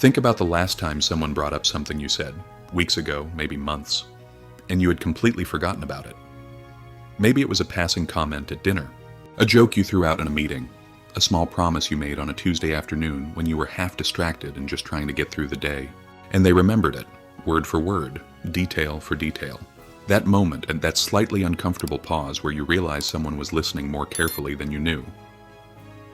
Think about the last time someone brought up something you said, weeks ago, maybe months, and you had completely forgotten about it. Maybe it was a passing comment at dinner, a joke you threw out in a meeting, a small promise you made on a Tuesday afternoon when you were half distracted and just trying to get through the day. And they remembered it, word for word, detail for detail. That moment and that slightly uncomfortable pause where you realize someone was listening more carefully than you knew.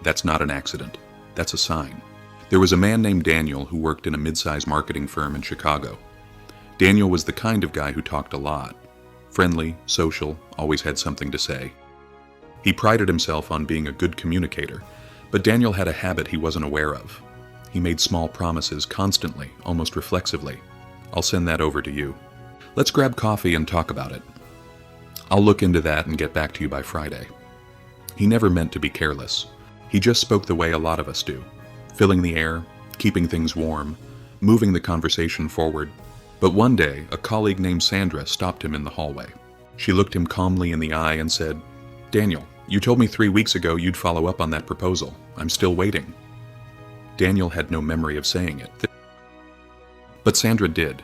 That's not an accident. That's a sign. There was a man named Daniel who worked in a mid-sized marketing firm in Chicago. Daniel was the kind of guy who talked a lot. Friendly, social, always had something to say. He prided himself on being a good communicator, but Daniel had a habit he wasn't aware of. He made small promises constantly, almost reflexively. I'll send that over to you. Let's grab coffee and talk about it. I'll look into that and get back to you by Friday. He never meant to be careless. He just spoke the way a lot of us do, filling the air, keeping things warm, moving the conversation forward. But one day, a colleague named Sandra stopped him in the hallway. She looked him calmly in the eye and said, "Daniel, you told me 3 weeks ago you'd follow up on that proposal. I'm still waiting." Daniel had no memory of saying it. But Sandra did.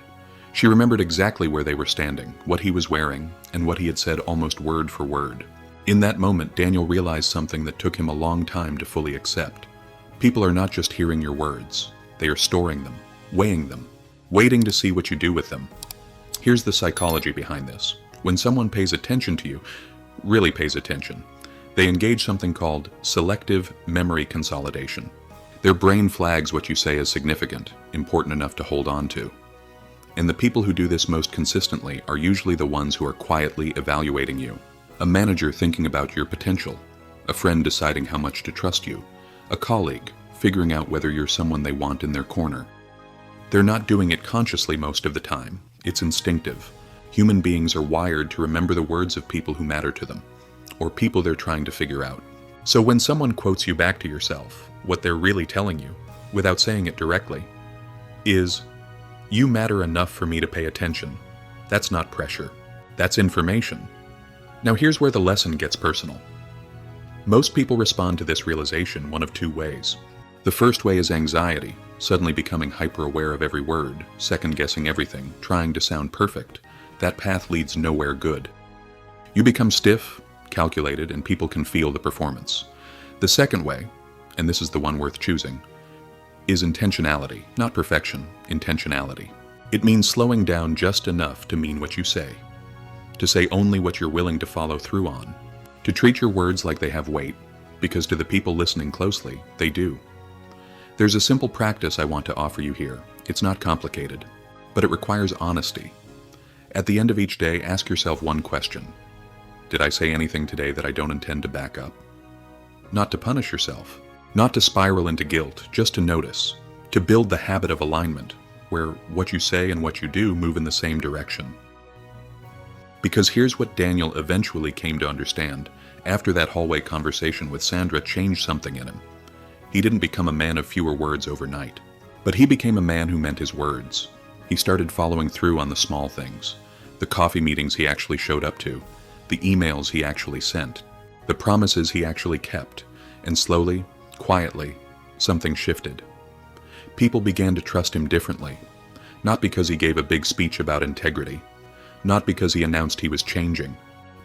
She remembered exactly where they were standing, what he was wearing, and what he had said almost word for word. In that moment, Daniel realized something that took him a long time to fully accept. People are not just hearing your words. They are storing them, weighing them, waiting to see what you do with them. Here's the psychology behind this. When someone pays attention to you, really pays attention, they engage something called selective memory consolidation. Their brain flags what you say as significant, important enough to hold on to. And the people who do this most consistently are usually the ones who are quietly evaluating you. A manager thinking about your potential, a friend deciding how much to trust you, a colleague figuring out whether you're someone they want in their corner. They're not doing it consciously most of the time. It's instinctive. Human beings are wired to remember the words of people who matter to them, or people they're trying to figure out. So when someone quotes you back to yourself, what they're really telling you, without saying it directly, is, "You matter enough for me to pay attention." That's not pressure. That's information. Now here's where the lesson gets personal. Most people respond to this realization one of two ways. The first way is anxiety, suddenly becoming hyper-aware of every word, second-guessing everything, trying to sound perfect. That path leads nowhere good. You become stiff, calculated, and people can feel the performance. The second way, and this is the one worth choosing, is intentionality, not perfection, intentionality. It means slowing down just enough to mean what you say, to say only what you're willing to follow through on, to treat your words like they have weight, because to the people listening closely, they do. There's a simple practice I want to offer you here. It's not complicated, but it requires honesty. At the end of each day, ask yourself one question. Did I say anything today that I don't intend to back up? Not to punish yourself, not to spiral into guilt, just to notice, to build the habit of alignment, where what you say and what you do move in the same direction. Because here's what Daniel eventually came to understand after that hallway conversation with Sandra changed something in him. He didn't become a man of fewer words overnight, but he became a man who meant his words. He started following through on the small things, the coffee meetings he actually showed up to, the emails he actually sent, the promises he actually kept, and slowly, quietly, something shifted. People began to trust him differently, not because he gave a big speech about integrity, not because he announced he was changing,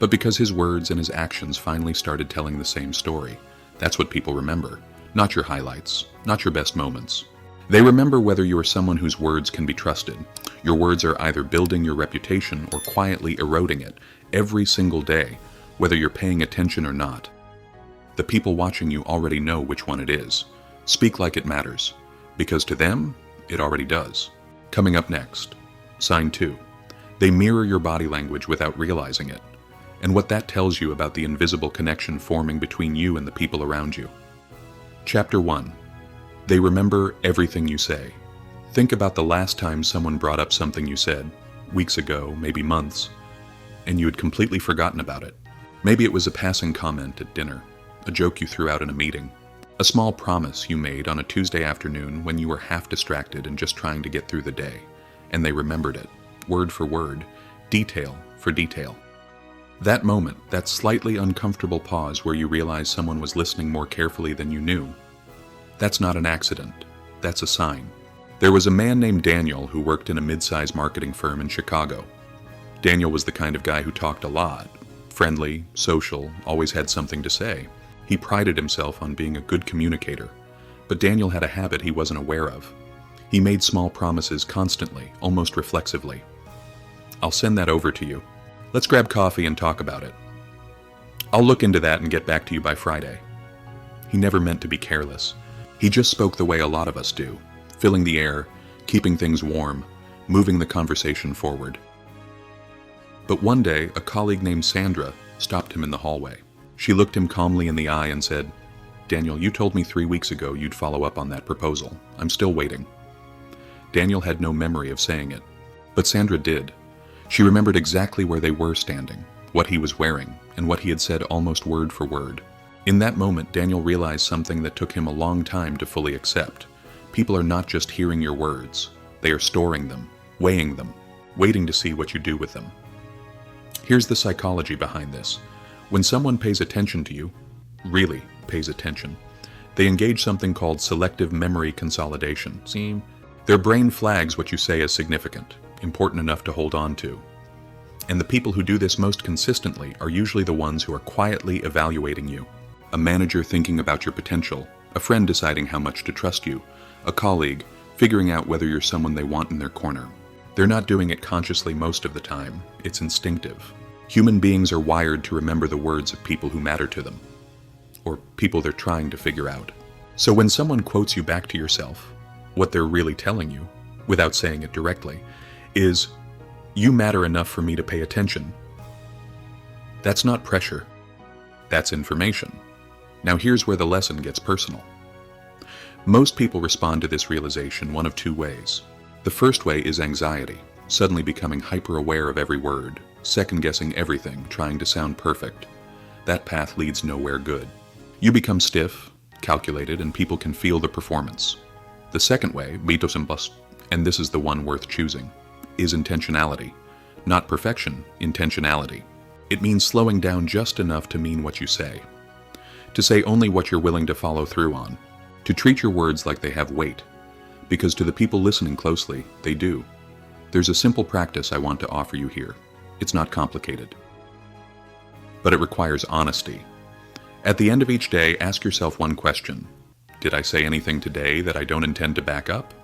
but because his words and his actions finally started telling the same story. That's what people remember, not your highlights, not your best moments. They remember whether you are someone whose words can be trusted. Your words are either building your reputation or quietly eroding it every single day, whether you're paying attention or not. The people watching you already know which one it is. Speak like it matters, because to them, it already does. Coming up next, sign 2. They mirror your body language without realizing it, and what that tells you about the invisible connection forming between you and the people around you. Chapter 1. They remember everything you say. Think about the last time someone brought up something you said, weeks ago, maybe months, and you had completely forgotten about it. Maybe it was a passing comment at dinner, a joke you threw out in a meeting, a small promise you made on a Tuesday afternoon when you were half distracted and just trying to get through the day, and they remembered it, word for word, detail for detail. That moment, that slightly uncomfortable pause where you realize someone was listening more carefully than you knew, that's not an accident, that's a sign. There was a man named Daniel who worked in a mid-sized marketing firm in Chicago. Daniel was the kind of guy who talked a lot. Friendly, social, always had something to say. He prided himself on being a good communicator, but Daniel had a habit he wasn't aware of. He made small promises constantly, almost reflexively. "I'll send that over to you. Let's grab coffee and talk about it. I'll look into that and get back to you by Friday." He never meant to be careless. He just spoke the way a lot of us do, filling the air, keeping things warm, moving the conversation forward. But one day, a colleague named Sandra stopped him in the hallway. She looked him calmly in the eye and said, "Daniel, you told me 3 weeks ago you'd follow up on that proposal. I'm still waiting." Daniel had no memory of saying it, but Sandra did. She remembered exactly where they were standing, what he was wearing, and what he had said almost word for word. In that moment, Daniel realized something that took him a long time to fully accept. People are not just hearing your words. They are storing them, weighing them, waiting to see what you do with them. Here's the psychology behind this. When someone pays attention to you, really pays attention, they engage something called selective memory consolidation. See, their brain flags what you say as significant, important enough to hold on to. And the people who do this most consistently are usually the ones who are quietly evaluating you. A manager thinking about your potential, a friend deciding how much to trust you, a colleague figuring out whether you're someone they want in their corner. They're not doing it consciously most of the time. It's instinctive. Human beings are wired to remember the words of people who matter to them, or people they're trying to figure out. So when someone quotes you back to yourself, what they're really telling you, without saying it directly, is, "You matter enough for me to pay attention." That's not pressure. That's information. Now here's where the lesson gets personal. Most people respond to this realization one of two ways. The first way is anxiety, suddenly becoming hyper-aware of every word, second-guessing everything, trying to sound perfect. That path leads nowhere good. You become stiff, calculated, and people can feel the performance. The second way, mitos and bus, and this is the one worth choosing, is intentionality. Not perfection, intentionality. It means slowing down just enough to mean what you say. To say only what you're willing to follow through on. To treat your words like they have weight. Because to the people listening closely, they do. There's a simple practice I want to offer you here. It's not complicated. But it requires honesty. At the end of each day, ask yourself one question. Did I say anything today that I don't intend to back up?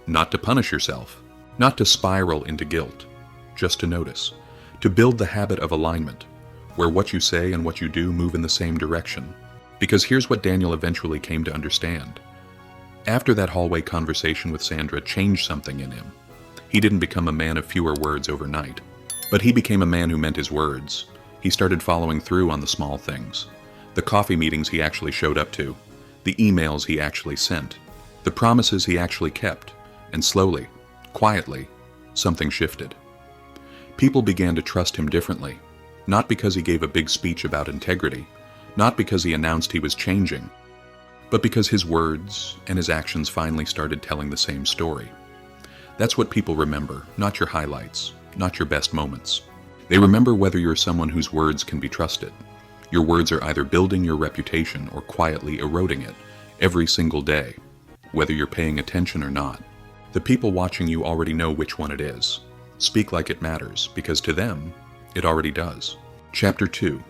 Not to punish yourself. Not to spiral into guilt. Just to notice. To build the habit of alignment, where what you say and what you do move in the same direction. Because here's what Daniel eventually came to understand. After that hallway conversation with Sandra changed something in him. He didn't become a man of fewer words overnight, but he became a man who meant his words. He started following through on the small things. The coffee meetings he actually showed up to, the emails he actually sent, the promises he actually kept, and slowly, quietly, something shifted. People began to trust him differently, not because he gave a big speech about integrity, not because he announced he was changing, but because his words and his actions finally started telling the same story. That's what people remember, not your highlights, not your best moments. They remember whether you're someone whose words can be trusted. Your words are either building your reputation or quietly eroding it, every single day, whether you're paying attention or not. The people watching you already know which one it is. Speak like it matters, because to them, it already does. Chapter 2.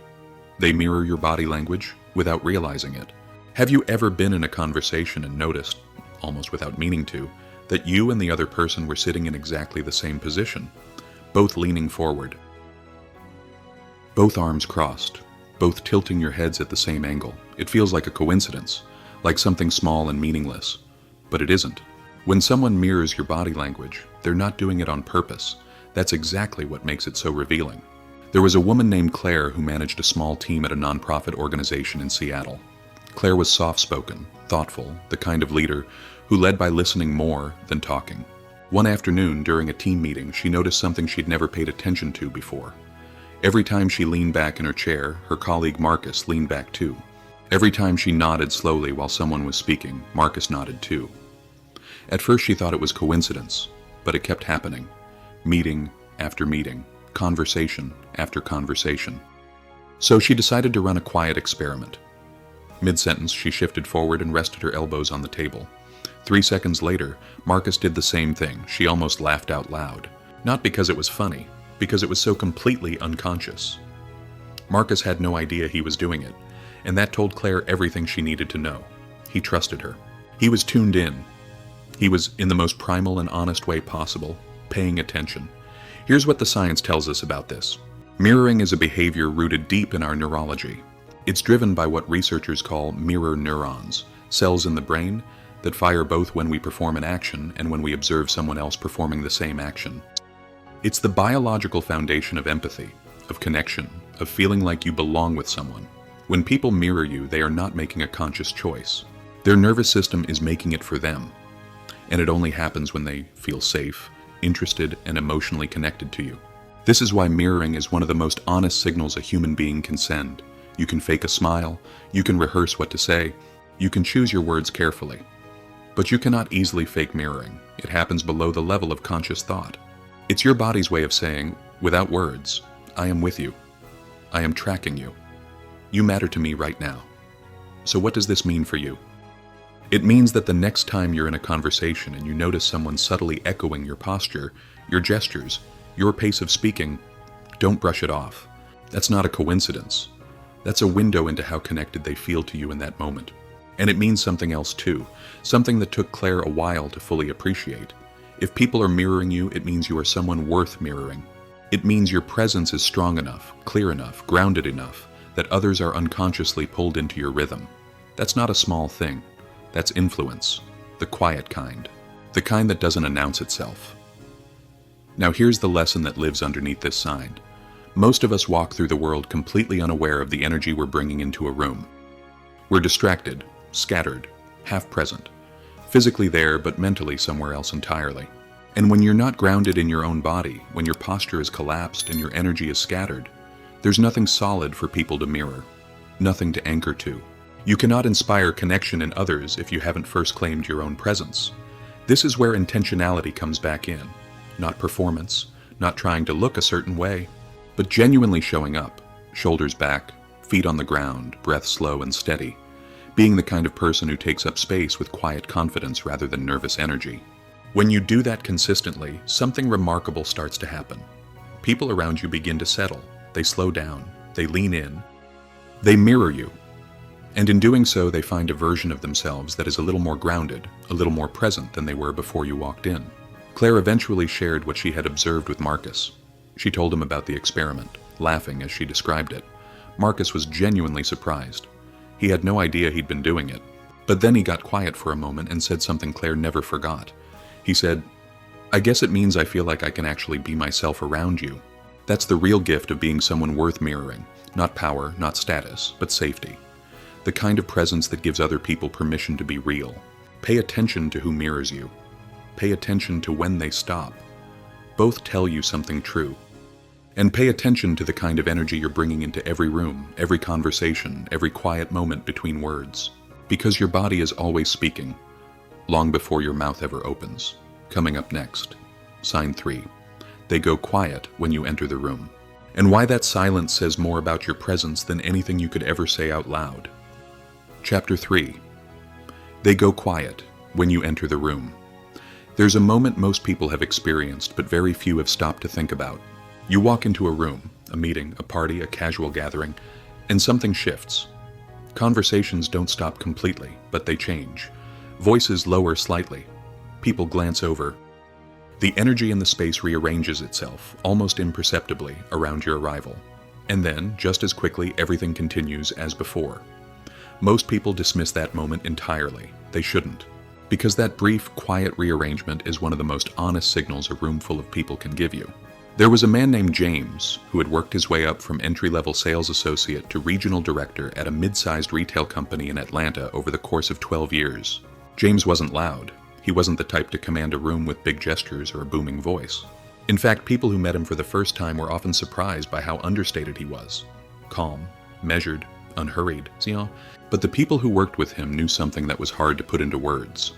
They mirror your body language without realizing it. Have you ever been in a conversation and noticed, almost without meaning to, that you and the other person were sitting in exactly the same position, both leaning forward, both arms crossed, both tilting your heads at the same angle? It feels like a coincidence, like something small and meaningless, but it isn't. When someone mirrors your body language, they're not doing it on purpose. That's exactly what makes it so revealing. There was a woman named Claire who managed a small team at a nonprofit organization in Seattle. Claire was soft-spoken, thoughtful, the kind of leader who led by listening more than talking. One afternoon, during a team meeting, she noticed something she'd never paid attention to before. Every time she leaned back in her chair, her colleague Marcus leaned back too. Every time she nodded slowly while someone was speaking, Marcus nodded too. At first she thought it was coincidence, but it kept happening. Meeting after meeting, conversation after conversation. So she decided to run a quiet experiment. Mid-sentence, she shifted forward and rested her elbows on the table. 3 seconds later, Marcus did the same thing. She almost laughed out loud. Not because it was funny, because it was so completely unconscious. Marcus had no idea he was doing it, and that told Claire everything she needed to know. He trusted her. He was tuned in. He was, in the most primal and honest way possible, paying attention. Here's what the science tells us about this. Mirroring is a behavior rooted deep in our neurology. It's driven by what researchers call mirror neurons, cells in the brain that fire both when we perform an action and when we observe someone else performing the same action. It's the biological foundation of empathy, of connection, of feeling like you belong with someone. When people mirror you, they are not making a conscious choice. Their nervous system is making it for them, and it only happens when they feel safe, interested, and emotionally connected to you. This is why mirroring is one of the most honest signals a human being can send. You can fake a smile, you can rehearse what to say, you can choose your words carefully. But you cannot easily fake mirroring. It happens below the level of conscious thought. It's your body's way of saying, without words, I am with you. I am tracking you. You matter to me right now. So what does this mean for you? It means that the next time you're in a conversation and you notice someone subtly echoing your posture, your gestures, your pace of speaking, don't brush it off. That's not a coincidence. That's a window into how connected they feel to you in that moment. And it means something else too, something that took Claire a while to fully appreciate. If people are mirroring you, it means you are someone worth mirroring. It means your presence is strong enough, clear enough, grounded enough, that others are unconsciously pulled into your rhythm. That's not a small thing. That's influence, the quiet kind, the kind that doesn't announce itself. Now here's the lesson that lives underneath this sign. Most of us walk through the world completely unaware of the energy we're bringing into a room. We're distracted, scattered, half present, physically there but mentally somewhere else entirely. And when you're not grounded in your own body, when your posture is collapsed and your energy is scattered, there's nothing solid for people to mirror, nothing to anchor to. You cannot inspire connection in others if you haven't first claimed your own presence. This is where intentionality comes back in. Not performance, not trying to look a certain way, but genuinely showing up, shoulders back, feet on the ground, breath slow and steady, being the kind of person who takes up space with quiet confidence rather than nervous energy. When you do that consistently, something remarkable starts to happen. People around you begin to settle, they slow down, they lean in, they mirror you. And in doing so, they find a version of themselves that is a little more grounded, a little more present than they were before you walked in. Claire eventually shared what she had observed with Marcus. She told him about the experiment, laughing as she described it. Marcus was genuinely surprised. He had no idea he'd been doing it. But then he got quiet for a moment and said something Claire never forgot. He said, "I guess it means I feel like I can actually be myself around you." That's the real gift of being someone worth mirroring. Not power, not status, but safety. The kind of presence that gives other people permission to be real. Pay attention to who mirrors you. Pay attention to when they stop. Both tell you something true. And pay attention to the kind of energy you're bringing into every room, every conversation, every quiet moment between words. Because your body is always speaking, long before your mouth ever opens. Coming up next, sign 3. They go quiet when you enter the room. And why that silence says more about your presence than anything you could ever say out loud. Chapter 3. They go quiet when you enter the room. There's a moment most people have experienced, but very few have stopped to think about. You walk into a room, a meeting, a party, a casual gathering, and something shifts. Conversations don't stop completely, but they change. Voices lower slightly. People glance over. The energy in the space rearranges itself, almost imperceptibly, around your arrival. And then, just as quickly, everything continues as before. Most people dismiss that moment entirely. They shouldn't. Because that brief, quiet rearrangement is one of the most honest signals a room full of people can give you. There was a man named James who had worked his way up from entry-level sales associate to regional director at a mid-sized retail company in Atlanta over the course of 12 years. James wasn't loud. He wasn't the type to command a room with big gestures or a booming voice. In fact, people who met him for the first time were often surprised by how understated he was. Calm, measured, unhurried, but the people who worked with him knew something that was hard to put into words.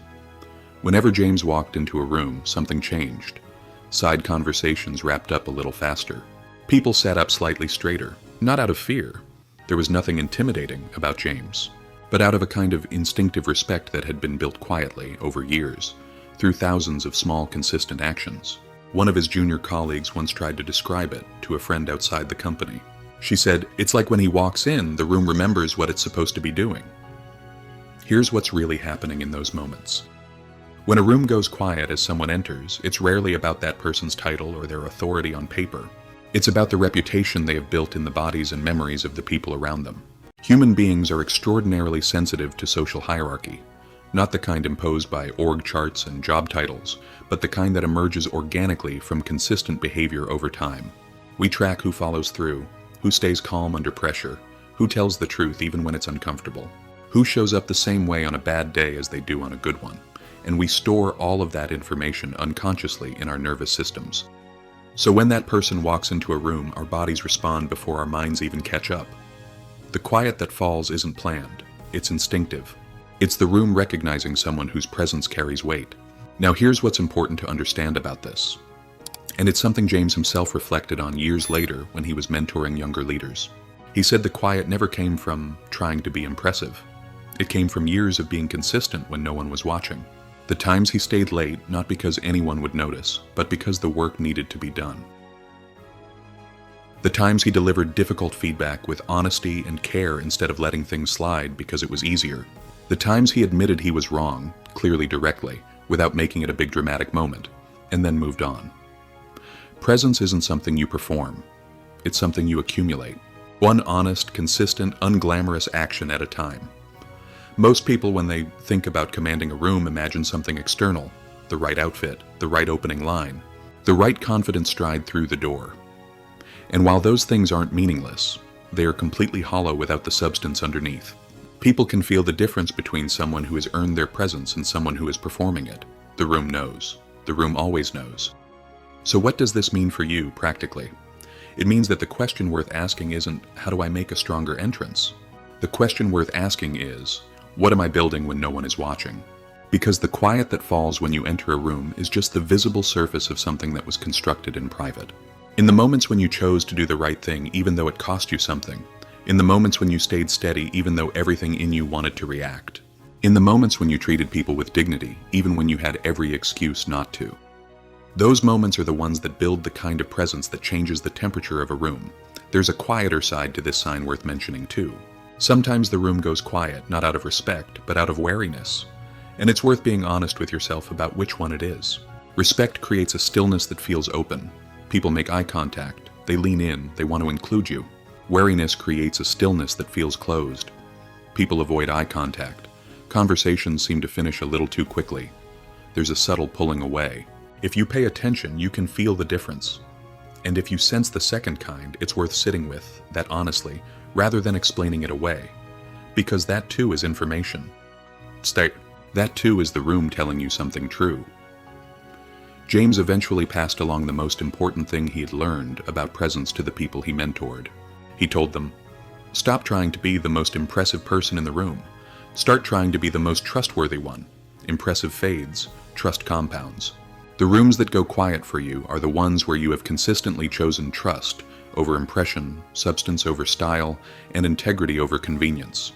Whenever James walked into a room, something changed. Side conversations wrapped up a little faster. People sat up slightly straighter, not out of fear. There was nothing intimidating about James. but out of a kind of instinctive respect that had been built quietly over years, through thousands of small, consistent actions. One of his junior colleagues once tried to describe it to a friend outside the company. She said, "It's like when he walks in, the room remembers what it's supposed to be doing." Here's what's really happening in those moments. When a room goes quiet as someone enters, it's rarely about that person's title or their authority on paper. It's about the reputation they have built in the bodies and memories of the people around them. Human beings are extraordinarily sensitive to social hierarchy, not the kind imposed by org charts and job titles, but the kind that emerges organically from consistent behavior over time. We track who follows through, who stays calm under pressure, who tells the truth even when it's uncomfortable, who shows up the same way on a bad day as they do on a good one, and we store all of that information unconsciously in our nervous systems. So when that person walks into a room, our bodies respond before our minds even catch up. The quiet that falls isn't planned, it's instinctive. It's the room recognizing someone whose presence carries weight. Now here's what's important to understand about this. And it's something James himself reflected on years later when he was mentoring younger leaders. He said the quiet never came from trying to be impressive. It came from years of being consistent when no one was watching. The times he stayed late, not because anyone would notice, but because the work needed to be done. The times he delivered difficult feedback with honesty and care instead of letting things slide because it was easier. The times he admitted he was wrong, clearly directly, without making it a big dramatic moment, and then moved on. Presence isn't something you perform. It's something you accumulate. One honest, consistent, unglamorous action at a time. Most people, when they think about commanding a room, imagine something external, the right outfit, the right opening line, the right confident stride through the door. And while those things aren't meaningless, they are completely hollow without the substance underneath. People can feel the difference between someone who has earned their presence and someone who is performing it. The room knows. The room always knows. So what does this mean for you, practically? It means that the question worth asking isn't, how do I make a stronger entrance? The question worth asking is, what am I building when no one is watching? Because the quiet that falls when you enter a room is just the visible surface of something that was constructed in private. In the moments when you chose to do the right thing even though it cost you something, in the moments when you stayed steady even though everything in you wanted to react, in the moments when you treated people with dignity even when you had every excuse not to. Those moments are the ones that build the kind of presence that changes the temperature of a room. There's a quieter side to this sign worth mentioning too. Sometimes the room goes quiet, not out of respect, but out of wariness. And it's worth being honest with yourself about which one it is. Respect creates a stillness that feels open. People make eye contact, they lean in, they want to include you. Wariness creates a stillness that feels closed. People avoid eye contact. Conversations seem to finish a little too quickly. There's a subtle pulling away. If you pay attention, you can feel the difference. And if you sense the second kind, it's worth sitting with, that honestly, rather than explaining it away. Because that too is information. That too is the room telling you something true. James eventually passed along the most important thing he had learned about presence to the people he mentored. He told them, "Stop trying to be the most impressive person in the room. Start trying to be the most trustworthy one. Impressive fades, trust compounds. The rooms that go quiet for you are the ones where you have consistently chosen trust over impression, substance over style, and integrity over convenience.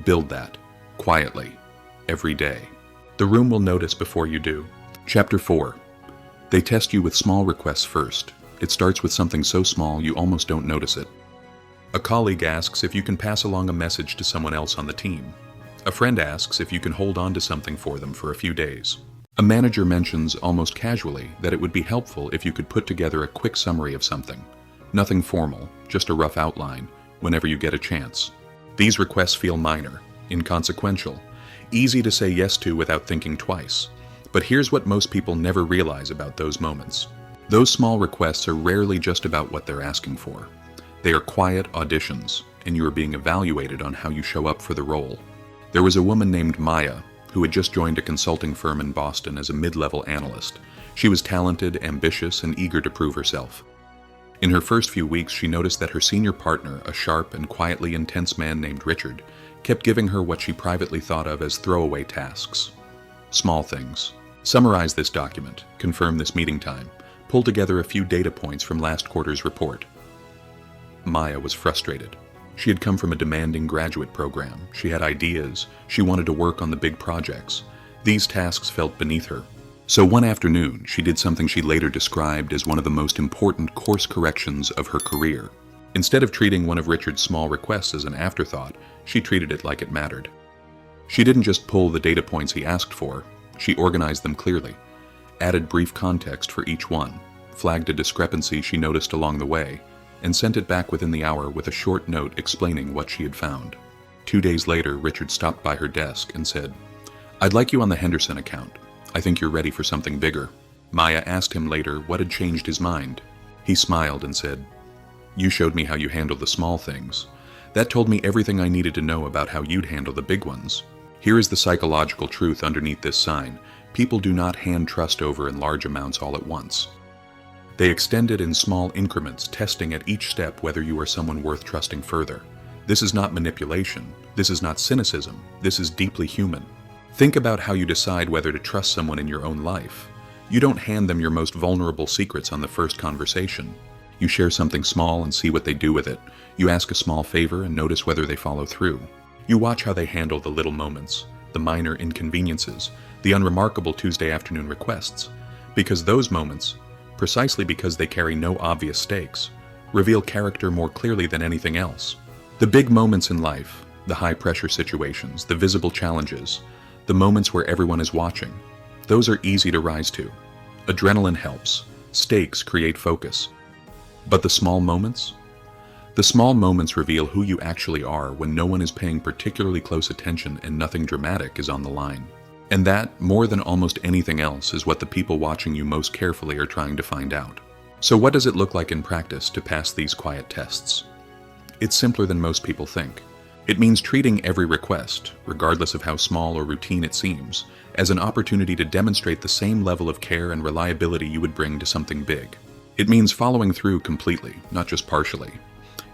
Build that, quietly, every day. The room will notice before you do." Chapter 4. They test you with small requests first. It starts with something so small you almost don't notice it. A colleague asks if you can pass along a message to someone else on the team. A friend asks if you can hold on to something for them for a few days. A manager mentions almost casually that it would be helpful if you could put together a quick summary of something. Nothing formal, just a rough outline, whenever you get a chance. These requests feel minor, inconsequential, easy to say yes to without thinking twice. But here's what most people never realize about those moments. Those small requests are rarely just about what they're asking for. They are quiet auditions, and you are being evaluated on how you show up for the role. There was a woman named Maya who had just joined a consulting firm in Boston as a mid-level analyst. She was talented, ambitious, and eager to prove herself. In her first few weeks, she noticed that her senior partner, a sharp and quietly intense man named Richard, kept giving her what she privately thought of as throwaway tasks. Small things. Summarize this document, confirm this meeting time, pull together a few data points from last quarter's report. Maya was frustrated. She had come from a demanding graduate program. She had ideas. She wanted to work on the big projects. These tasks felt beneath her. So one afternoon, she did something she later described as one of the most important course corrections of her career. Instead of treating one of Richard's small requests as an afterthought, she treated it like it mattered. She didn't just pull the data points he asked for, she organized them clearly, added brief context for each one, flagged a discrepancy she noticed along the way, and sent it back within the hour with a short note explaining what she had found. 2 days later, Richard stopped by her desk and said, "I'd like you on the Henderson account. I think you're ready for something bigger." Maya asked him later what had changed his mind. He smiled and said, "You showed me how you handle the small things. That told me everything I needed to know about how you'd handle the big ones. Here is the psychological truth underneath this sign. People do not hand trust over in large amounts all at once. They extend it in small increments, testing at each step whether you are someone worth trusting further. This is not manipulation. This is not cynicism. This is deeply human. Think about how you decide whether to trust someone in your own life. You don't hand them your most vulnerable secrets on the first conversation. You share something small and see what they do with it. You ask a small favor and notice whether they follow through. You watch how they handle the little moments, the minor inconveniences, the unremarkable Tuesday afternoon requests. Because those moments, precisely because they carry no obvious stakes, reveal character more clearly than anything else. The big moments in life, the high-pressure situations, the visible challenges, the moments where everyone is watching, those are easy to rise to. Adrenaline helps. Stakes create focus. But the small moments? The small moments reveal who you actually are when no one is paying particularly close attention and nothing dramatic is on the line. And that, more than almost anything else, is what the people watching you most carefully are trying to find out. So what does it look like in practice to pass these quiet tests? It's simpler than most people think. It means treating every request, regardless of how small or routine it seems, as an opportunity to demonstrate the same level of care and reliability you would bring to something big. It means following through completely, not just partially.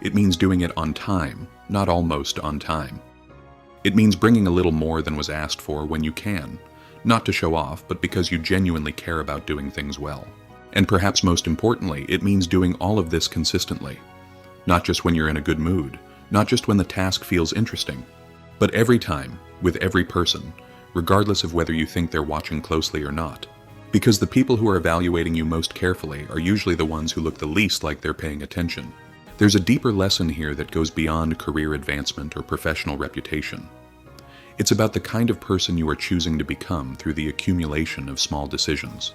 It means doing it on time, not almost on time. It means bringing a little more than was asked for when you can, not to show off, but because you genuinely care about doing things well. And perhaps most importantly, it means doing all of this consistently. Not just when you're in a good mood, not just when the task feels interesting, but every time, with every person, regardless of whether you think they're watching closely or not. Because the people who are evaluating you most carefully are usually the ones who look the least like they're paying attention. There's a deeper lesson here that goes beyond career advancement or professional reputation. It's about the kind of person you are choosing to become through the accumulation of small decisions.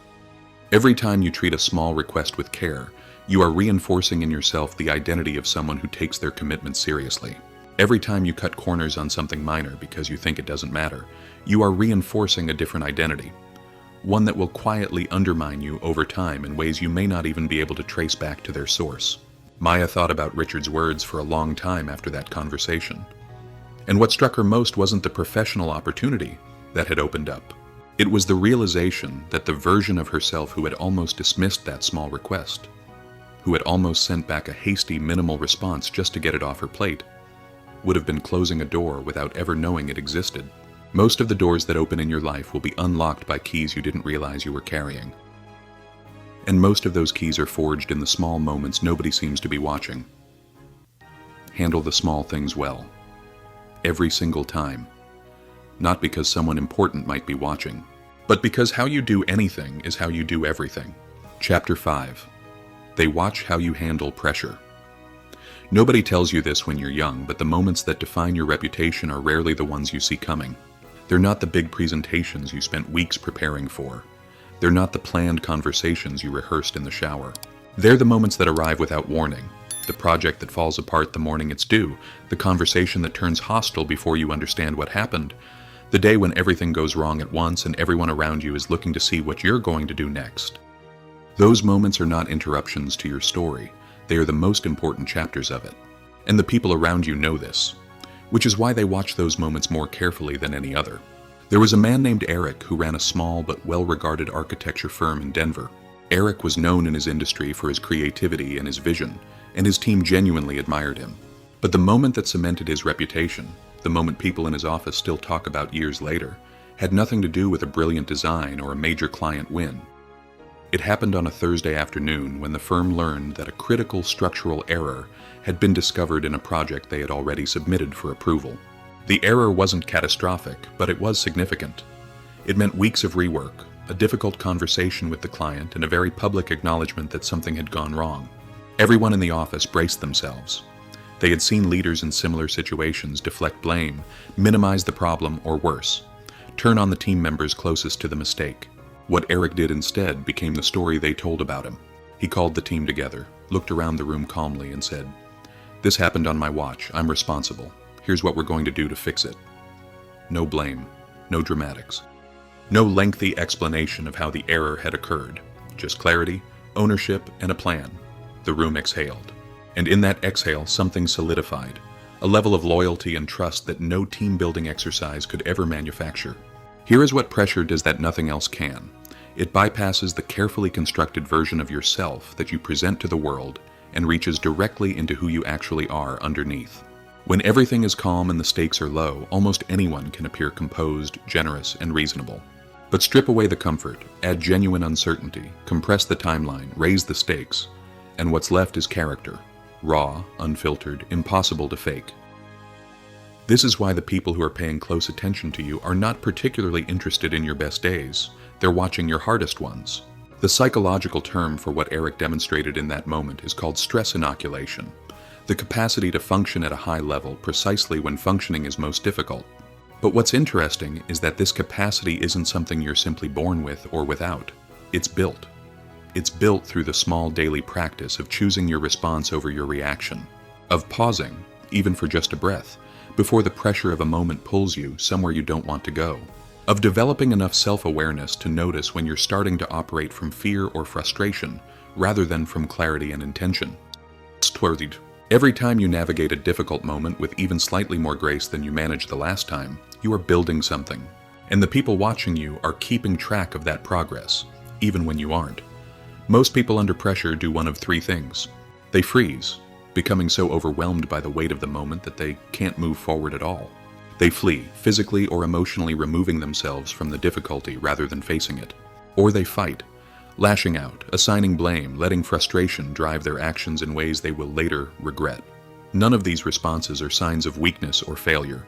Every time you treat a small request with care, you are reinforcing in yourself the identity of someone who takes their commitment seriously. Every time you cut corners on something minor because you think it doesn't matter, you are reinforcing a different identity, one that will quietly undermine you over time in ways you may not even be able to trace back to their source. Maya thought about Richard's words for a long time after that conversation. And what struck her most wasn't the professional opportunity that had opened up. It was the realization that the version of herself who had almost dismissed that small request, who had almost sent back a hasty, minimal response just to get it off her plate, would have been closing a door without ever knowing it existed. Most of the doors that open in your life will be unlocked by keys you didn't realize you were carrying. And most of those keys are forged in the small moments nobody seems to be watching. Handle the small things well. Every single time. Not because someone important might be watching, but because how you do anything is how you do everything. Chapter 5. They watch how you handle pressure. Nobody tells you this when you're young, but the moments that define your reputation are rarely the ones you see coming. They're not the big presentations you spent weeks preparing for. They're not the planned conversations you rehearsed in the shower. They're the moments that arrive without warning. The project that falls apart the morning it's due. The conversation that turns hostile before you understand what happened. The day when everything goes wrong at once and everyone around you is looking to see what you're going to do next. Those moments are not interruptions to your story. They are the most important chapters of it. And the people around you know this, which is why they watch those moments more carefully than any other. There was a man named Eric who ran a small but well-regarded architecture firm in Denver. Eric was known in his industry for his creativity and his vision, and his team genuinely admired him. But the moment that cemented his reputation, the moment people in his office still talk about years later, had nothing to do with a brilliant design or a major client win. It happened on a Thursday afternoon when the firm learned that a critical structural error had been discovered in a project they had already submitted for approval. The error wasn't catastrophic, but it was significant. It meant weeks of rework, a difficult conversation with the client, and a very public acknowledgement that something had gone wrong. Everyone in the office braced themselves. They had seen leaders in similar situations deflect blame, minimize the problem, or worse, turn on the team members closest to the mistake. What Eric did instead became the story they told about him. He called the team together, looked around the room calmly, and said, "This happened on my watch. I'm responsible. Here's what we're going to do to fix it." No blame, no dramatics, no lengthy explanation of how the error had occurred. Just clarity, ownership, and a plan. The room exhaled. And in that exhale, something solidified, a level of loyalty and trust that no team-building exercise could ever manufacture. Here is what pressure does that nothing else can. It bypasses the carefully constructed version of yourself that you present to the world and reaches directly into who you actually are underneath. When everything is calm and the stakes are low, almost anyone can appear composed, generous, and reasonable. But strip away the comfort, add genuine uncertainty, compress the timeline, raise the stakes, and what's left is character. Raw, unfiltered, impossible to fake. This is why the people who are paying close attention to you are not particularly interested in your best days. They're watching your hardest ones. The psychological term for what Eric demonstrated in that moment is called stress inoculation, the capacity to function at a high level precisely when functioning is most difficult. But what's interesting is that this capacity isn't something you're simply born with or without. It's built. It's built through the small daily practice of choosing your response over your reaction, of pausing, even for just a breath, before the pressure of a moment pulls you somewhere you don't want to go, of developing enough self-awareness to notice when you're starting to operate from fear or frustration rather than from clarity and intention. Every time you navigate a difficult moment with even slightly more grace than you managed the last time, you are building something, and the people watching you are keeping track of that progress, even when you aren't. Most people under pressure do one of three things. They freeze, becoming so overwhelmed by the weight of the moment that they can't move forward at all. They flee, physically or emotionally removing themselves from the difficulty rather than facing it. Or they fight, lashing out, assigning blame, letting frustration drive their actions in ways they will later regret. None of these responses are signs of weakness or failure.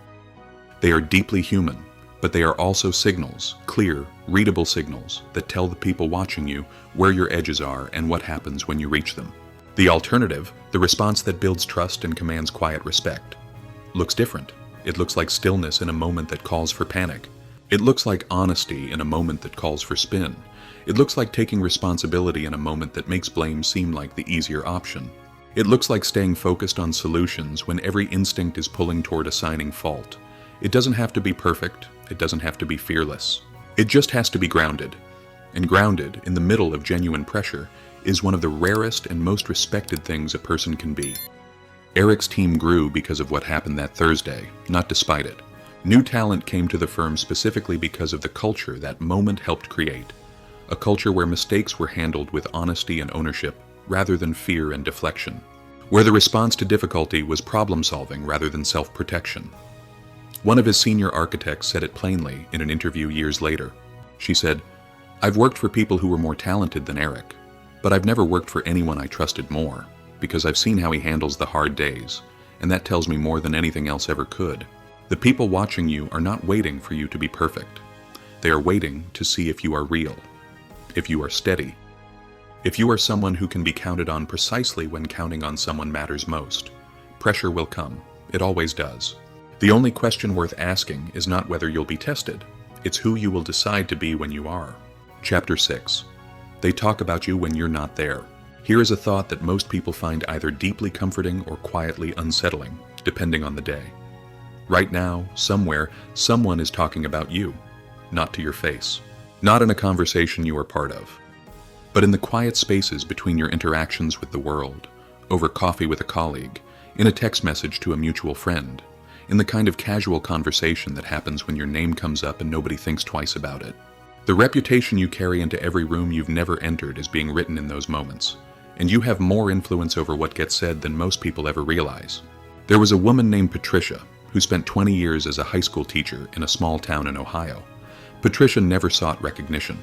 They are deeply human, but they are also signals, clear, readable signals, that tell the people watching you where your edges are and what happens when you reach them. The alternative, the response that builds trust and commands quiet respect, looks different. It looks like stillness in a moment that calls for panic. It looks like honesty in a moment that calls for spin. It looks like taking responsibility in a moment that makes blame seem like the easier option. It looks like staying focused on solutions when every instinct is pulling toward assigning fault. It doesn't have to be perfect. It doesn't have to be fearless. It just has to be grounded. And grounded, in the middle of genuine pressure, is one of the rarest and most respected things a person can be. Eric's team grew because of what happened that Thursday, not despite it. New talent came to the firm specifically because of the culture that moment helped create. A culture where mistakes were handled with honesty and ownership, rather than fear and deflection. Where the response to difficulty was problem-solving rather than self-protection. One of his senior architects said it plainly in an interview years later. She said, "I've worked for people who were more talented than Eric, but I've never worked for anyone I trusted more, because I've seen how he handles the hard days, and that tells me more than anything else ever could. The people watching you are not waiting for you to be perfect. They are waiting to see if you are real, if you are steady, if you are someone who can be counted on precisely when counting on someone matters most. Pressure will come. It always does. The only question worth asking is not whether you'll be tested. It's who you will decide to be when you are." Chapter 6. They talk about you when you're not there. Here is a thought that most people find either deeply comforting or quietly unsettling, depending on the day. Right now, somewhere, someone is talking about you, not to your face, not in a conversation you are part of, but in the quiet spaces between your interactions with the world, over coffee with a colleague, in a text message to a mutual friend, in the kind of casual conversation that happens when your name comes up and nobody thinks twice about it. The reputation you carry into every room you've never entered is being written in those moments, and you have more influence over what gets said than most people ever realize. There was a woman named Patricia who spent 20 years as a high school teacher in a small town in Ohio. Patricia never sought recognition.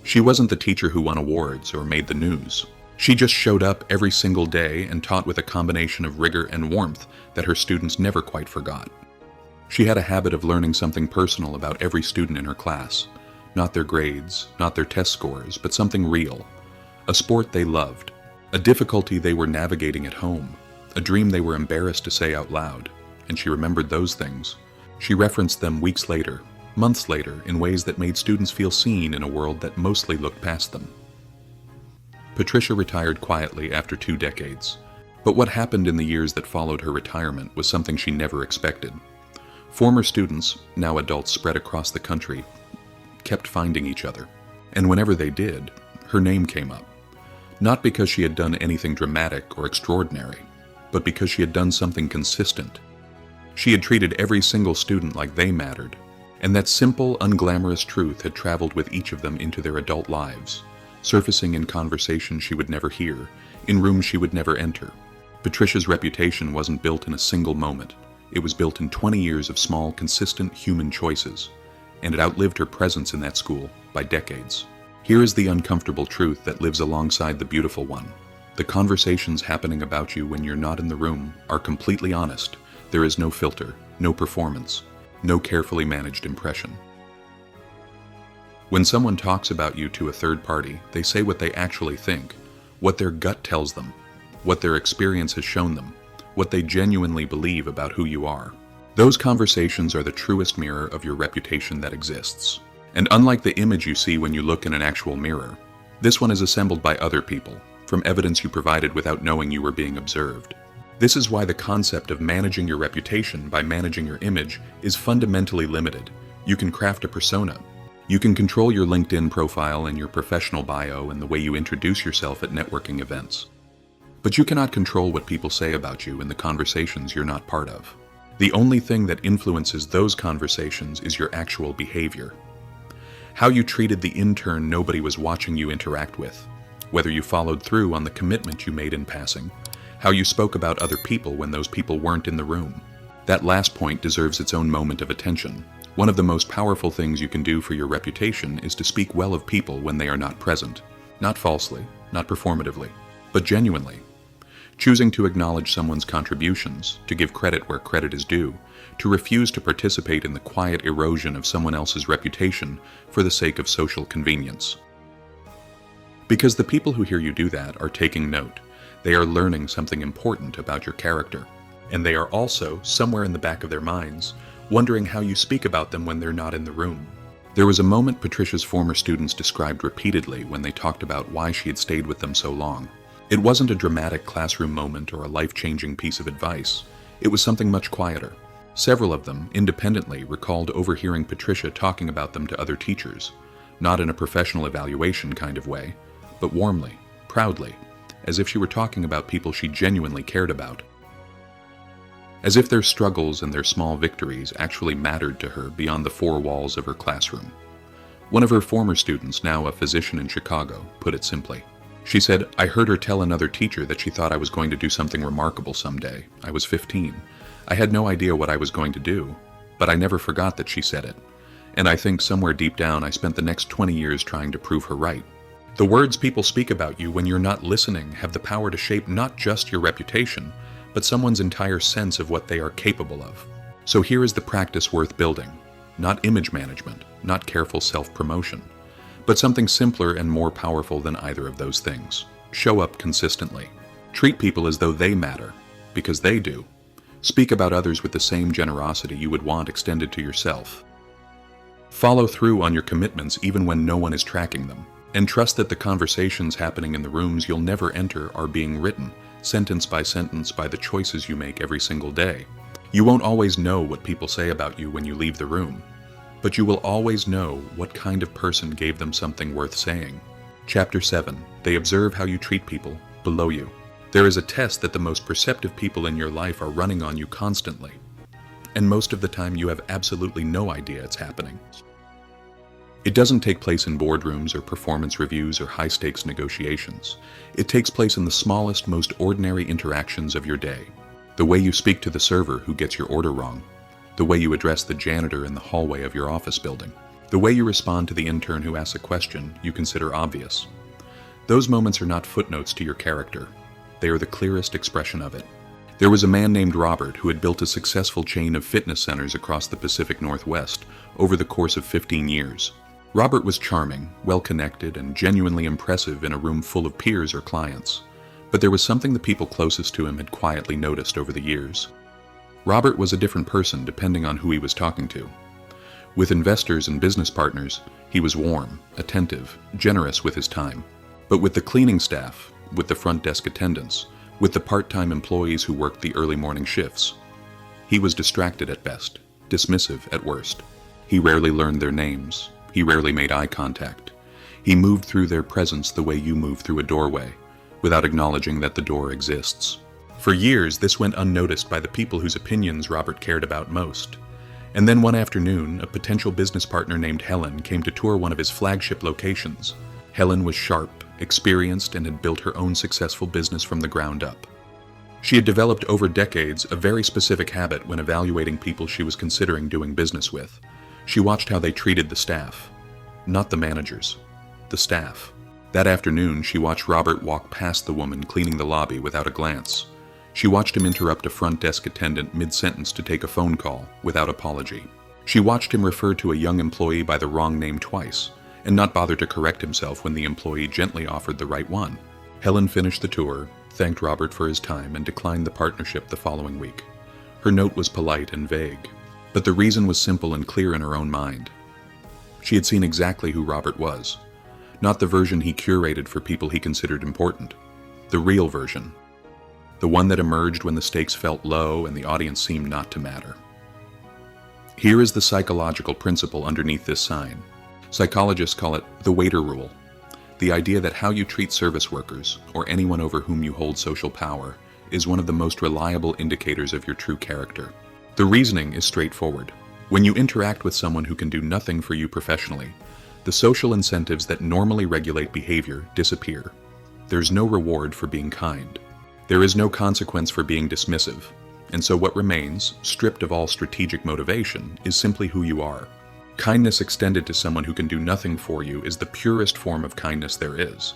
She wasn't the teacher who won awards or made the news. She just showed up every single day and taught with a combination of rigor and warmth that her students never quite forgot. She had a habit of learning something personal about every student in her class. Not their grades, not their test scores, but something real. A sport they loved, a difficulty they were navigating at home, a dream they were embarrassed to say out loud, and she remembered those things. She referenced them weeks later, months later, in ways that made students feel seen in a world that mostly looked past them. Patricia retired quietly after 2 decades, but what happened in the years that followed her retirement was something she never expected. Former students, now adults spread across the country, kept finding each other, and whenever they did, her name came up. Not because she had done anything dramatic or extraordinary, but because she had done something consistent. She had treated every single student like they mattered, and that simple, unglamorous truth had traveled with each of them into their adult lives, surfacing in conversations she would never hear, in rooms she would never enter. Patricia's reputation wasn't built in a single moment. It was built in 20 years of small, consistent human choices, and it outlived her presence in that school by decades. Here is the uncomfortable truth that lives alongside the beautiful one. The conversations happening about you when you're not in the room are completely honest. There is no filter, no performance, no carefully managed impression. When someone talks about you to a third party, they say what they actually think, what their gut tells them, what their experience has shown them, what they genuinely believe about who you are. Those conversations are the truest mirror of your reputation that exists. And unlike the image you see when you look in an actual mirror, this one is assembled by other people, from evidence you provided without knowing you were being observed. This is why the concept of managing your reputation by managing your image is fundamentally limited. You can craft a persona. You can control your LinkedIn profile and your professional bio and the way you introduce yourself at networking events. But you cannot control what people say about you in the conversations you're not part of. The only thing that influences those conversations is your actual behavior. How you treated the intern nobody was watching you interact with, whether you followed through on the commitment you made in passing, how you spoke about other people when those people weren't in the room. That last point deserves its own moment of attention. One of the most powerful things you can do for your reputation is to speak well of people when they are not present. Not falsely, not performatively, but genuinely. Choosing to acknowledge someone's contributions, to give credit where credit is due, to refuse to participate in the quiet erosion of someone else's reputation for the sake of social convenience. Because the people who hear you do that are taking note. They are learning something important about your character. And they are also, somewhere in the back of their minds, wondering how you speak about them when they're not in the room. There was a moment Patricia's former students described repeatedly when they talked about why she had stayed with them so long. It wasn't a dramatic classroom moment or a life-changing piece of advice. It was something much quieter. Several of them, independently, recalled overhearing Patricia talking about them to other teachers, not in a professional evaluation kind of way, but warmly, proudly, as if she were talking about people she genuinely cared about. As if their struggles and their small victories actually mattered to her beyond the 4 walls of her classroom. One of her former students, now a physician in Chicago, put it simply. She said, "I heard her tell another teacher that she thought I was going to do something remarkable someday. I was 15. I had no idea what I was going to do, but I never forgot that she said it. And I think somewhere deep down I spent the next 20 years trying to prove her right." The words people speak about you when you're not listening have the power to shape not just your reputation, but someone's entire sense of what they are capable of. So here is the practice worth building. Not image management, not careful self-promotion, but something simpler and more powerful than either of those things. Show up consistently. Treat people as though they matter, because they do. Speak about others with the same generosity you would want extended to yourself. Follow through on your commitments even when no one is tracking them, and trust that the conversations happening in the rooms you'll never enter are being written, sentence by sentence, by the choices you make every single day. You won't always know what people say about you when you leave the room, but you will always know what kind of person gave them something worth saying. Chapter 7. They observe how you treat people below you. There is a test that the most perceptive people in your life are running on you constantly, and most of the time you have absolutely no idea it's happening. It doesn't take place in boardrooms or performance reviews or high-stakes negotiations. It takes place in the smallest, most ordinary interactions of your day. The way you speak to the server who gets your order wrong. The way you address the janitor in the hallway of your office building. The way you respond to the intern who asks a question you consider obvious. Those moments are not footnotes to your character. They are the clearest expression of it. There was a man named Robert who had built a successful chain of fitness centers across the Pacific Northwest over the course of 15 years. Robert was charming, well-connected, and genuinely impressive in a room full of peers or clients. But there was something the people closest to him had quietly noticed over the years. Robert was a different person depending on who he was talking to. With investors and business partners, he was warm, attentive, generous with his time. But with the cleaning staff, with the front desk attendants, with the part-time employees who worked the early morning shifts, he was distracted at best, dismissive at worst. He rarely learned their names. He rarely made eye contact. He moved through their presence the way you move through a doorway, without acknowledging that the door exists. For years, this went unnoticed by the people whose opinions Robert cared about most. And then one afternoon, a potential business partner named Helen came to tour one of his flagship locations. Helen was sharp, experienced, and had built her own successful business from the ground up. She had developed over decades a very specific habit when evaluating people she was considering doing business with. She watched how they treated the staff. Not the managers. The staff. That afternoon, she watched Robert walk past the woman cleaning the lobby without a glance. She watched him interrupt a front desk attendant mid-sentence to take a phone call without apology. She watched him refer to a young employee by the wrong name twice, and not bother to correct himself when the employee gently offered the right one. Helen finished the tour, thanked Robert for his time, and declined the partnership the following week. Her note was polite and vague, but the reason was simple and clear in her own mind. She had seen exactly who Robert was, not the version he curated for people he considered important, the real version, the one that emerged when the stakes felt low and the audience seemed not to matter. Here is the psychological principle underneath this sign. Psychologists call it the waiter rule, the idea that how you treat service workers, or anyone over whom you hold social power, is one of the most reliable indicators of your true character. The reasoning is straightforward. When you interact with someone who can do nothing for you professionally, the social incentives that normally regulate behavior disappear. There's no reward for being kind. There is no consequence for being dismissive. And so what remains, stripped of all strategic motivation, is simply who you are. Kindness extended to someone who can do nothing for you is the purest form of kindness there is.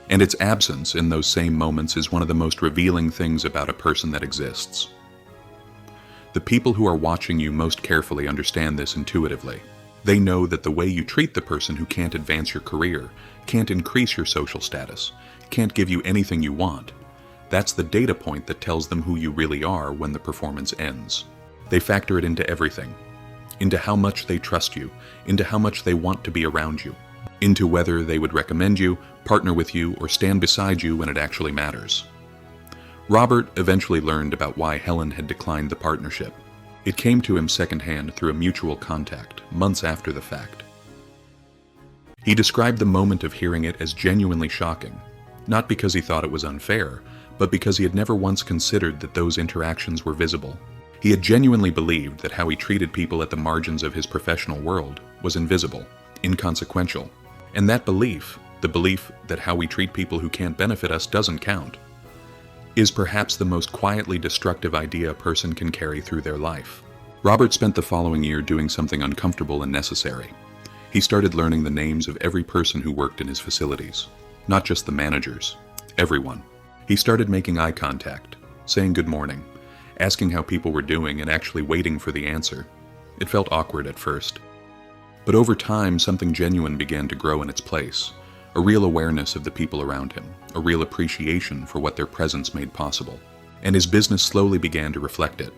And its absence in those same moments is one of the most revealing things about a person that exists. The people who are watching you most carefully understand this intuitively. They know that the way you treat the person who can't advance your career, can't increase your social status, can't give you anything you want, that's the data point that tells them who you really are when the performance ends. They factor it into everything. Into how much they trust you, into how much they want to be around you, into whether they would recommend you, partner with you, or stand beside you when it actually matters. Robert eventually learned about why Helen had declined the partnership. It came to him secondhand through a mutual contact, months after the fact. He described the moment of hearing it as genuinely shocking, not because he thought it was unfair, but because he had never once considered that those interactions were visible. He had genuinely believed that how he treated people at the margins of his professional world was invisible, inconsequential, and that belief, the belief that how we treat people who can't benefit us doesn't count, is perhaps the most quietly destructive idea a person can carry through their life. Robert spent the following year doing something uncomfortable and necessary. He started learning the names of every person who worked in his facilities, not just the managers, everyone. He started making eye contact, saying good morning, asking how people were doing and actually waiting for the answer. It felt awkward at first. But over time, something genuine began to grow in its place. A real awareness of the people around him, a real appreciation for what their presence made possible. And his business slowly began to reflect it.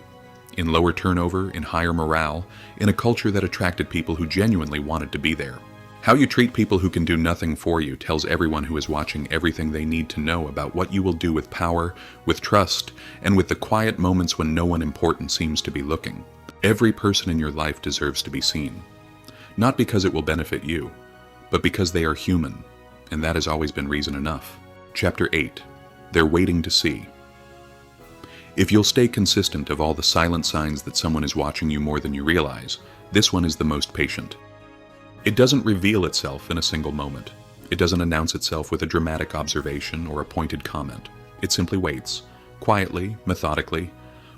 In lower turnover, in higher morale, in a culture that attracted people who genuinely wanted to be there. How you treat people who can do nothing for you tells everyone who is watching everything they need to know about what you will do with power, with trust, and with the quiet moments when no one important seems to be looking. Every person in your life deserves to be seen. Not because it will benefit you, but because they are human. And that has always been reason enough. Chapter 8. They're waiting to see. If you'll stay consistent of all the silent signs that someone is watching you more than you realize, this one is the most patient. It doesn't reveal itself in a single moment. It doesn't announce itself with a dramatic observation or a pointed comment. It simply waits, quietly, methodically,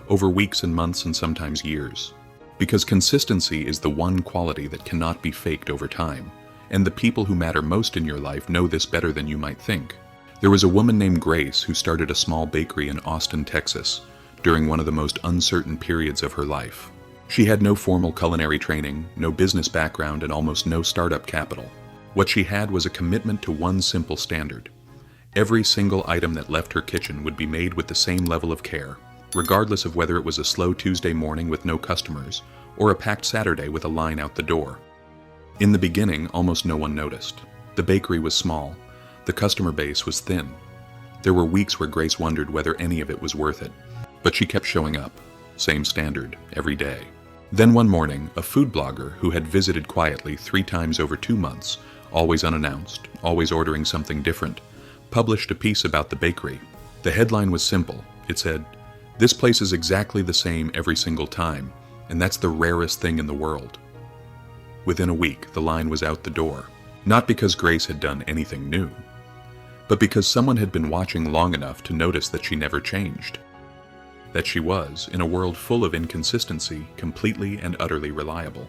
over weeks and months and sometimes years. Because consistency is the one quality that cannot be faked over time, and the people who matter most in your life know this better than you might think. There was a woman named Grace who started a small bakery in Austin, Texas, during one of the most uncertain periods of her life. She had no formal culinary training, no business background, and almost no startup capital. What she had was a commitment to one simple standard. Every single item that left her kitchen would be made with the same level of care, regardless of whether it was a slow Tuesday morning with no customers or a packed Saturday with a line out the door. In the beginning, almost no one noticed. The bakery was small. The customer base was thin. There were weeks where Grace wondered whether any of it was worth it. But she kept showing up, same standard, every day. Then one morning, a food blogger who had visited quietly 3 times over 2 months, always unannounced, always ordering something different, published a piece about the bakery. The headline was simple. It said, "This place is exactly the same every single time, and that's the rarest thing in the world." Within a week, the line was out the door, not because Grace had done anything new, but because someone had been watching long enough to notice that she never changed. That she was, in a world full of inconsistency, completely and utterly reliable.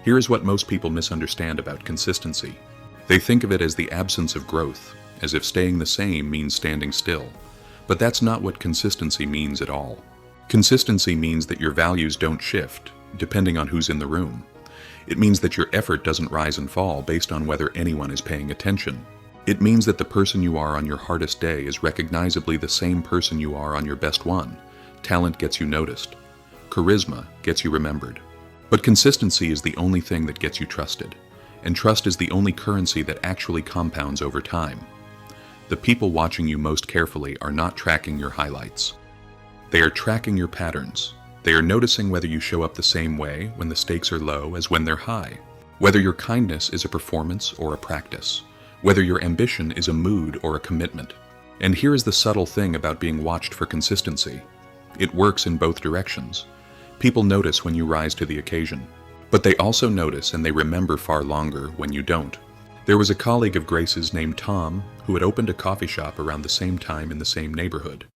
Here is what most people misunderstand about consistency. They think of it as the absence of growth, as if staying the same means standing still. But that's not what consistency means at all. Consistency means that your values don't shift, depending on who's in the room. It means that your effort doesn't rise and fall based on whether anyone is paying attention. It means that the person you are on your hardest day is recognizably the same person you are on your best one. Talent gets you noticed. Charisma gets you remembered. But consistency is the only thing that gets you trusted. And trust is the only currency that actually compounds over time. The people watching you most carefully are not tracking your highlights. They are tracking your patterns. They are noticing whether you show up the same way when the stakes are low as when they're high. Whether your kindness is a performance or a practice. Whether your ambition is a mood or a commitment. And here is the subtle thing about being watched for consistency. It works in both directions. People notice when you rise to the occasion. But they also notice and they remember far longer when you don't. There was a colleague of Grace's named Tom who had opened a coffee shop around the same time in the same neighborhood.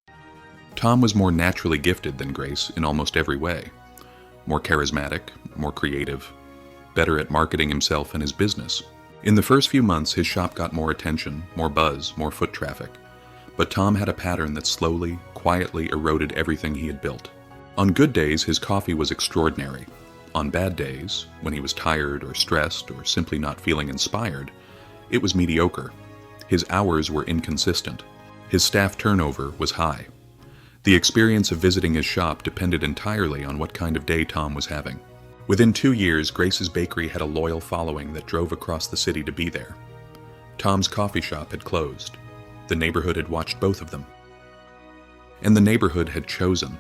Tom was more naturally gifted than Grace in almost every way. More charismatic, more creative, better at marketing himself and his business. In the first few months, his shop got more attention, more buzz, more foot traffic. But Tom had a pattern that slowly, quietly eroded everything he had built. On good days, his coffee was extraordinary. On bad days, when he was tired or stressed or simply not feeling inspired, it was mediocre. His hours were inconsistent. His staff turnover was high. The experience of visiting his shop depended entirely on what kind of day Tom was having. Within 2 years, Grace's bakery had a loyal following that drove across the city to be there. Tom's coffee shop had closed. The neighborhood had watched both of them. And the neighborhood had chosen.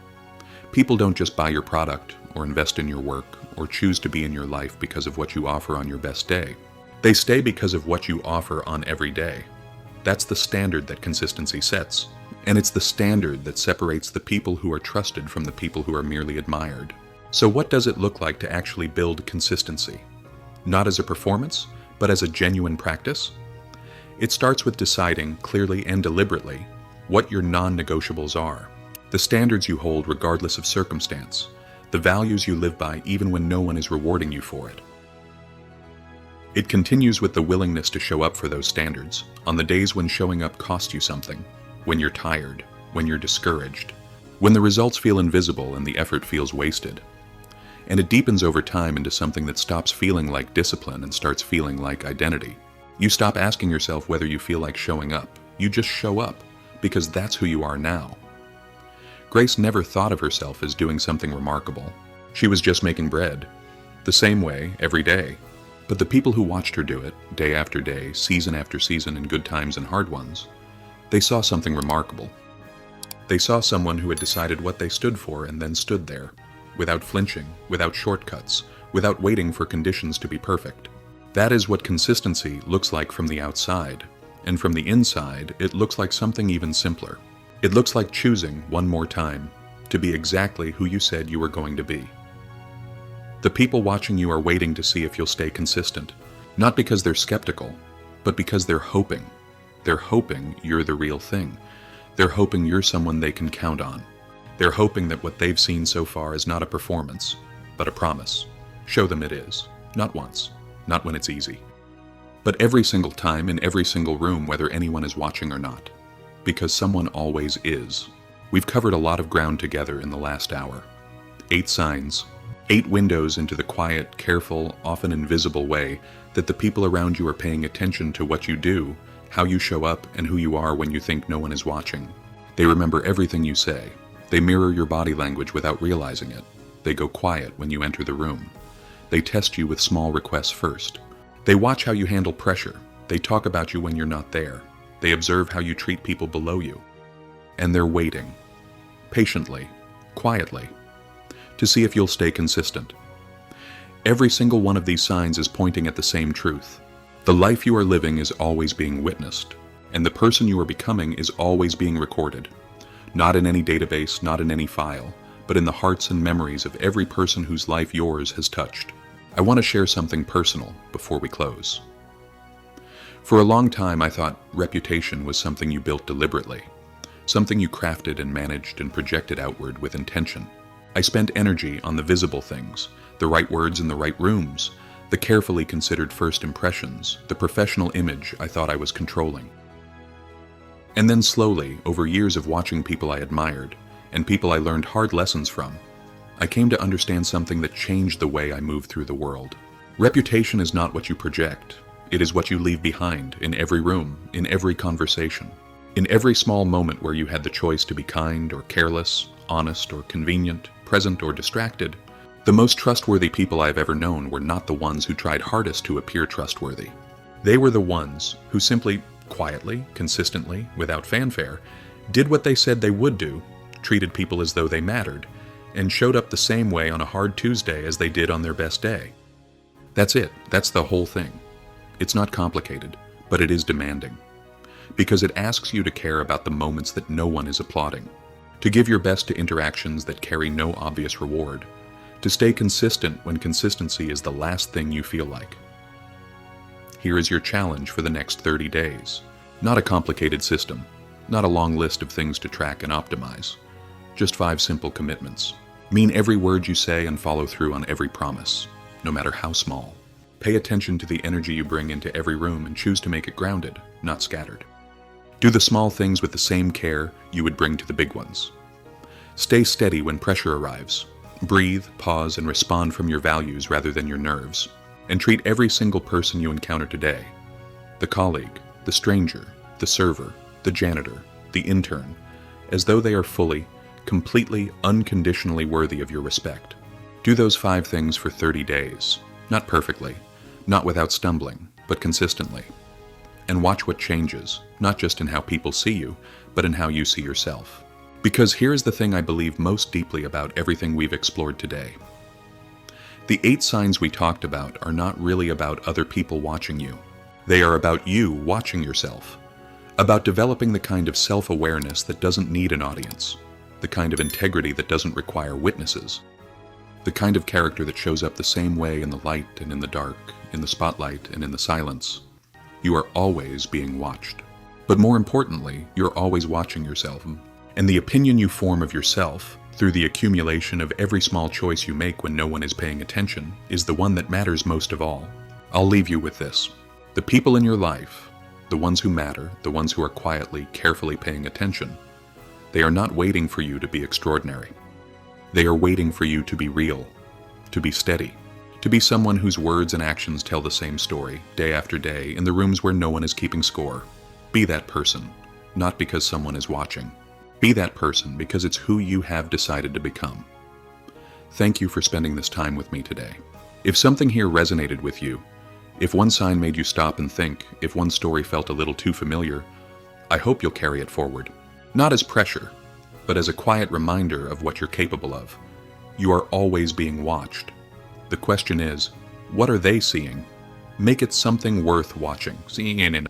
People don't just buy your product, or invest in your work, or choose to be in your life because of what you offer on your best day. They stay because of what you offer on every day. That's the standard that consistency sets, and it's the standard that separates the people who are trusted from the people who are merely admired. So what does it look like to actually build consistency? Not as a performance, but as a genuine practice? It starts with deciding, clearly and deliberately, what your non-negotiables are. The standards you hold regardless of circumstance. The values you live by even when no one is rewarding you for it. It continues with the willingness to show up for those standards, on the days when showing up costs you something, when you're tired, when you're discouraged, when the results feel invisible and the effort feels wasted. And it deepens over time into something that stops feeling like discipline and starts feeling like identity. You stop asking yourself whether you feel like showing up. You just show up, because that's who you are now. Grace never thought of herself as doing something remarkable. She was just making bread, the same way, every day. But the people who watched her do it, day after day, season after season, in good times and hard ones, they saw something remarkable. They saw someone who had decided what they stood for and then stood there, without flinching, without shortcuts, without waiting for conditions to be perfect. That is what consistency looks like from the outside, and from the inside, it looks like something even simpler. It looks like choosing, one more time, to be exactly who you said you were going to be. The people watching you are waiting to see if you'll stay consistent, not because they're skeptical, but because they're hoping. They're hoping you're the real thing. They're hoping you're someone they can count on. They're hoping that what they've seen so far is not a performance, but a promise. Show them it is. Not once. Not when it's easy. But every single time in every single room, whether anyone is watching or not. Because someone always is. We've covered a lot of ground together in the last hour. 8 signs. 8 windows into the quiet, careful, often invisible way that the people around you are paying attention to what you do, how you show up, and who you are when you think no one is watching. They remember everything you say. They mirror your body language without realizing it. They go quiet when you enter the room. They test you with small requests first. They watch how you handle pressure. They talk about you when you're not there. They observe how you treat people below you. And they're waiting, patiently, quietly, to see if you'll stay consistent. Every single one of these signs is pointing at the same truth. The life you are living is always being witnessed, and the person you are becoming is always being recorded. Not in any database, not in any file, but in the hearts and memories of every person whose life yours has touched. I want to share something personal before we close. For a long time, I thought reputation was something you built deliberately, something you crafted and managed and projected outward with intention. I spent energy on the visible things, the right words in the right rooms, the carefully considered first impressions, the professional image I thought I was controlling. And then slowly, over years of watching people I admired, and people I learned hard lessons from, I came to understand something that changed the way I moved through the world. Reputation is not what you project. It is what you leave behind in every room, in every conversation, in every small moment where you had the choice to be kind or careless, honest or convenient, present or distracted. The most trustworthy people I've ever known were not the ones who tried hardest to appear trustworthy. They were the ones who simply, quietly, consistently, without fanfare, did what they said they would do, treated people as though they mattered, and showed up the same way on a hard Tuesday as they did on their best day. That's it. That's the whole thing. It's not complicated, but it is demanding. Because it asks you to care about the moments that no one is applauding, to give your best to interactions that carry no obvious reward, to stay consistent when consistency is the last thing you feel like. Here is your challenge for the next 30 days. Not a complicated system, not a long list of things to track and optimize. Just 5 simple commitments. Mean every word you say and follow through on every promise, no matter how small. Pay attention to the energy you bring into every room and choose to make it grounded, not scattered. Do the small things with the same care you would bring to the big ones. Stay steady when pressure arrives. Breathe, pause, and respond from your values rather than your nerves. And treat every single person you encounter today, the colleague, the stranger, the server, the janitor, the intern, as though they are fully, completely, unconditionally worthy of your respect. Do those 5 things for 30 days. Not perfectly, not without stumbling, but consistently. And watch what changes, not just in how people see you, but in how you see yourself. Because here's the thing I believe most deeply about everything we've explored today. The 8 signs we talked about are not really about other people watching you. They are about you watching yourself. About developing the kind of self-awareness that doesn't need an audience. The kind of integrity that doesn't require witnesses. The kind of character that shows up the same way in the light and in the dark, in the spotlight and in the silence. You are always being watched. But more importantly, you're always watching yourself. And the opinion you form of yourself, through the accumulation of every small choice you make when no one is paying attention, is the one that matters most of all. I'll leave you with this. The people in your life, the ones who matter, the ones who are quietly, carefully paying attention, they are not waiting for you to be extraordinary. They are waiting for you to be real, to be steady, to be someone whose words and actions tell the same story, day after day, in the rooms where no one is keeping score. Be that person, not because someone is watching. Be that person because it's who you have decided to become. Thank you for spending this time with me today. If something here resonated with you, if one sign made you stop and think, if one story felt a little too familiar, I hope you'll carry it forward. Not as pressure, but as a quiet reminder of what you're capable of. You are always being watched. The question is, what are they seeing? Make it something worth watching. Seeing in